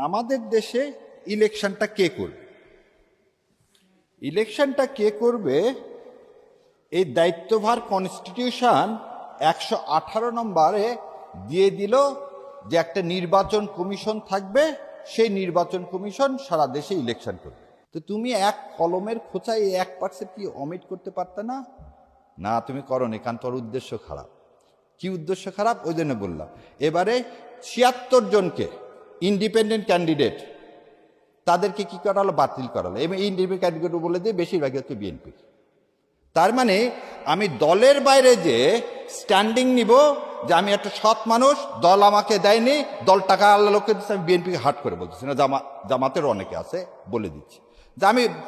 আমাদের দেশে ইলেকশনটা কে করবে? ইলেকশনটা কে করবে এই দায়িত্বভার কনস্টিটিউশন 118 নম্বরে দিয়ে দিল যে একটা নির্বাচন কমিশন থাকবে, সেই নির্বাচন কমিশন সারা দেশে ইলেকশন করবে। তো তুমি এক কলমের খোঁচায় 1% কি অমিট করতে পারতে না? না, তুমি করনি, কারণ তোর উদ্দেশ্য খারাপ। কি উদ্দেশ্য খারাপ? ওই জন্য বললাম। এবারে 76 জনকে ইন্ডিপেন্ডেন্ট ক্যান্ডিডেট তাদেরকে কি করা হলো? বাতিল করা হলো। এবং ইন্ডিপেন্ডেন্ট ক্যান্ডিডেট বলে দিয়ে বেশিরভাগই হচ্ছে বিএনপি। তার মানে আমি দলের বাইরে যে স্ট্যান্ডিং নিব যে আমি একটা সৎ মানুষ, দল আমাকে দেয়নি, দল টাকা আল্লাহ লোককে দিচ্ছে, আমি বিএনপিকে হাট করে বলতেছি না, জামাতের অনেকে আছে, বলে দিচ্ছি যে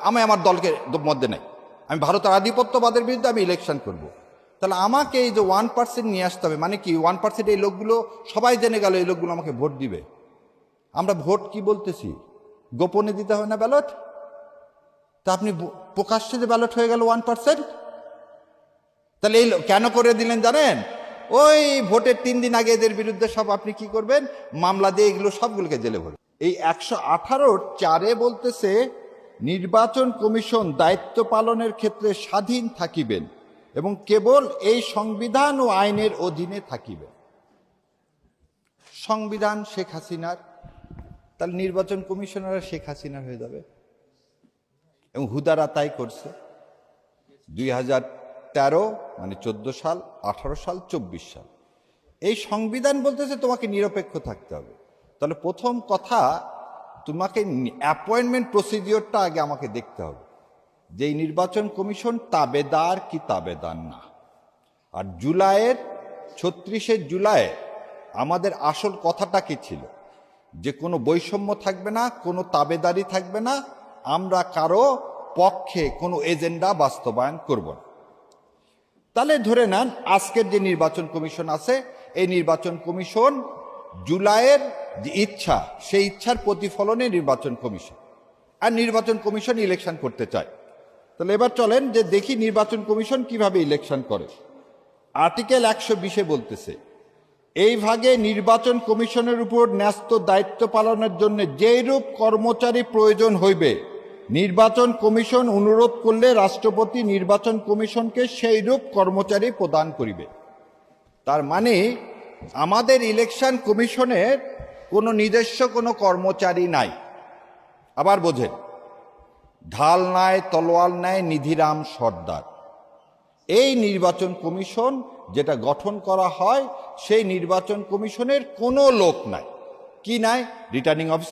আমি আমার দলকে মধ্যে নেই, আমি ভারতের আধিপত্যবাদের বিরুদ্ধে আমি ইলেকশন করব। তাহলে আমাকে এই যে 1% নিয়ে আসতে হবে। মানে কি 1%? এই লোকগুলো সবাই জেনে গেল এই লোকগুলো আমাকে ভোট দিবে। আমরা ভোট কি বলতেছি? গোপনে দিতে হবে না ব্যালট? তা আপনি প্রকাশ্যে যে ব্যালট হয়ে গেল 1%, তাহলে এই কেন করে দিলেন জানেন? ওই ভোটের 3 দিন আগে এদের বিরুদ্ধে সব আপনি কি করবেন? মামলা দিয়ে এগুলো সবগুলোকে জেলে ভরবেন। এই 118(4) বলতেছে নির্বাচন কমিশন দায়িত্ব পালনের ক্ষেত্রে স্বাধীন থাকিবেন এবং কেবল এই সংবিধান ও আইনের অধীনে থাকিবে। সংবিধান শেখ হাসিনার, তাহলে নির্বাচন কমিশনার শেখ হাসিনা হয়ে যাবে। এবং হুদারা তাই করছে। 2013 মানে 14 সাল, 18 সাল, 24 সাল। এই সংবিধান বলতেছে তোমাকে নিরপেক্ষ থাকতে হবে। তাহলে প্রথম কথা, তোমাকে অ্যাপয়েন্টমেন্ট প্রসিডিওরটা আগে আমাকে দেখতে হবে যে এই নির্বাচন কমিশন তাবেদার কি তাবেদার না। আর জুলাইয়ের 36 জুলাই আমাদের আসল কথাটা কি ছিল? যে কোনো বৈষম্য থাকবে না, কোনো তাবেদারি থাকবে না, আমরা কারো পক্ষে কোনো এজেন্ডা বাস্তবায়ন করব না। তাহলে ধরে নেন আজকের যে নির্বাচন কমিশন আছে, এই নির্বাচন কমিশন জুলাইয়ের যে ইচ্ছা, সেই ইচ্ছার প্রতিফলনে নির্বাচন কমিশন, আর নির্বাচন কমিশন ইলেকশন করতে চায়। তাহলে এবার চলেন যে দেখি নির্বাচন কমিশন কিভাবে ইলেকশন করে। আর্টিকেল 120 বলতেছে এই ভাগে নির্বাচন কমিশনের উপর ন্যস্ত দায়িত্ব পালনের জন্য যেইরূপ কর্মচারী প্রয়োজন হইবে, নির্বাচন কমিশন অনুরোধ করলে রাষ্ট্রপতি নির্বাচন কমিশনকে সেইরূপ কর্মচারী প্রদান করিবে। তার মানে আমাদের ইলেকশন কমিশনের কোনো নিজস্ব কোনো কর্মচারী নাই। আবার বোঝেন, ঢাল নাই, তলোয়ার নাই, নিধিরাম সর্দার। এই নির্বাচন কমিশন যেটা গঠন করা হয়, সেই নির্বাচন কমিশনের কোনো লোক নাই। কি নাই? Returning officer